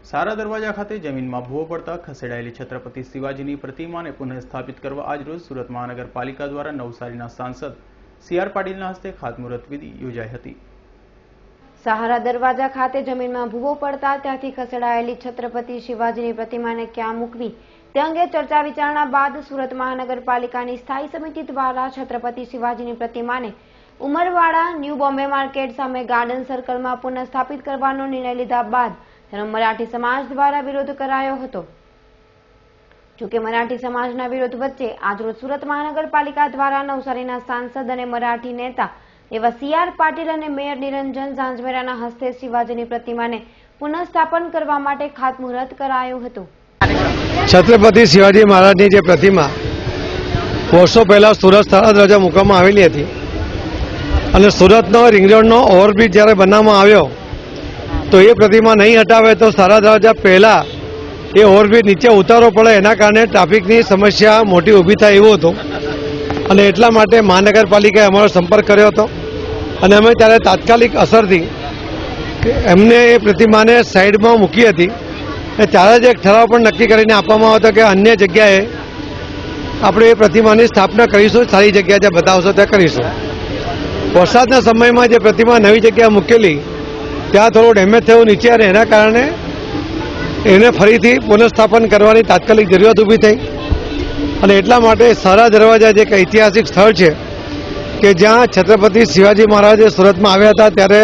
સારા દરવાજા ખાતે જમીનમાં ભૂવો પડતા ખસેડાયેલી છત્રપતિ શિવાજીની પ્રતિમાને પુનઃસ્થાપિત કરવા આજરોજ સુરત મહાનગરપાલિકા દ્વારા નવસારીના સાંસદ સી.આર. પાટીલના હસ્તે ખાતમુહૂર્ત વિધિ યોજાઈ હતી। સહારા દરવાજા ખાતે જમીનમાં ભૂવો પડતા ત્યાંથી ખસેડાયેલી છત્રપતિ શિવાજીની પ્રતિમાને ક્યાં મૂકવી તે અંગે ચર્ચા વિચારણા બાદ સુરત મહાનગરપાલિકાની સ્થાયી સમિતિ દ્વારા છત્રપતિ શિવાજીની પ્રતિમાને ઉમરવાડા ન્યૂ બોમ્બે માર્કેટ સામે ગાર્ડન સર્કલમાં પુનઃસ્થાપિત કરવાનો નિર્ણય લીધા બાદ તેનો મરાઠી સમાજ દ્વારા વિરોધ કરાયો હતો। જોકે મરાઠી સમાજના વિરોધ વચ્ચે આજરોજ સુરત મહાનગરપાલિકા દ્વારા નવસારીના સાંસદ અને મરાઠી નેતા એવા સી.આર. પાટીલ અને મેયર નિરંજન ઝાંઝમેરાના હસ્તે શિવાજીની પ્રતિમાને પુનઃસ્થાપન કરવા માટે ખાતમુહૂર્ત કરાયું હતું। છત્રપતિ શિવાજી મહારાજની જે પ્રતિમા વર્ષો પહેલા સુરત સારા દરવાજા મૂકવામાં આવેલી હતી અને સુરતનો રિંગ રોડનો ઓવરબ્રિજ જ્યારે બનાવવામાં આવ્યો તો એ પ્રતિમા નહીં હટાવે તો સારા દરવાજા પહેલા એ ઓવરબ્રિજ નીચે ઉતારવો પડે, એના કારણે ટ્રાફિકની સમસ્યા મોટી ઊભી થાય એવું હતું અને એટલા માટે મહાનગરપાલિકાએ અમારો સંપર્ક કર્યો હતો અને અમે ત્યારે તાત્કાલિક અસરથી એમને એ પ્રતિમાને સાઈડમાં મૂકી હતી અને ત્યારે જ એક ઠરાવ પણ નક્કી કરીને આપવામાં આવ્યો હતો કે અન્ય જગ્યાએ આપણે એ પ્રતિમાની સ્થાપના કરીશું, સારી જગ્યા જ્યાં બતાવશો ત્યાં કરીશું। વરસાદના સમયમાં જે પ્રતિમા નવી જગ્યાએ મૂકેલી ત્યાં થોડું ડેમેજ થયું નીચે અને એના કારણે એને ફરીથી પુનઃસ્થાપન કરવાની તાત્કાલિક જરૂરિયાત ઊભી થઈ અને એટલા માટે સારા દરવાજા જે એક ઐતિહાસિક સ્થળ છે કે જ્યાં છત્રપતિ શિવાજી મહારાજે સુરતમાં આવ્યા હતા ત્યારે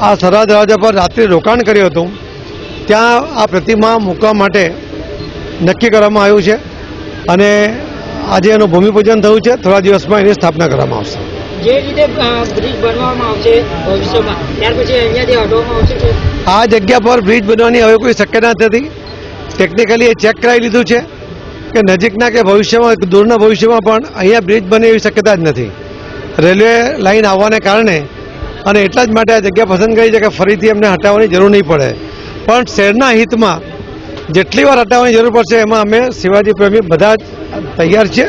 આ સારા દરવાજા પર રાત્રિ રોકાણ કર્યું હતું, ત્યાં આ પ્રતિમા મૂકવા માટે નક્કી કરવામાં આવ્યું છે અને આજે એનું ભૂમિપૂજન થયું છે। થોડા દિવસમાં એની સ્થાપના કરવામાં આવશે। જે રીતે બ્રિજ બનવામાં આવશે ભવિષ્યમાં ત્યાર પછી અહીંયાથી હટવામાં આવશે। આ જગ્યા પર બ્રિજ બનવાની હવે કોઈ શક્યતા નથી। ટેકનિકલી એ ચેક કરાવી લીધું છે કે નજીકના કે ભવિષ્યમાં દૂરના ભવિષ્યમાં પણ અહીંયા બ્રિજ બને એવી શક્યતા જ નથી, રેલવે લાઇન આવવાને કારણે, અને એટલા જ માટે આ જગ્યા પસંદ કરી છે કે ફરીથી એમને હટાવવાની જરૂર નહીં પડે, પણ શહેરના હિતમાં જેટલી વાર હટાવવાની જરૂર પડશે એમાં અમે શિવાજી પ્રેમી બધા જ તૈયાર છે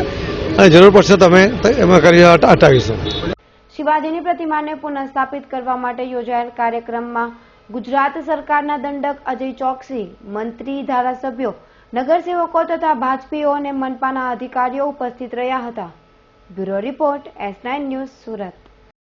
અને જરૂર પડશે તો અમે એમાં કરી હટાવીશું। શિવાજીની પ્રતિમાને પુનઃસ્થાપિત કરવા માટે યોજાયેલ કાર્યક્રમમાં ગુજરાત સરકારના દંડક અજય ચોકસી, મંત્રી, ધારાસભ્યો, નગરસેવકો તથા ભાજપીઓ અને મનપાના અધિકારીઓ ઉપસ્થિત રહ્યા હતા। Bureau report S9 news, Surat.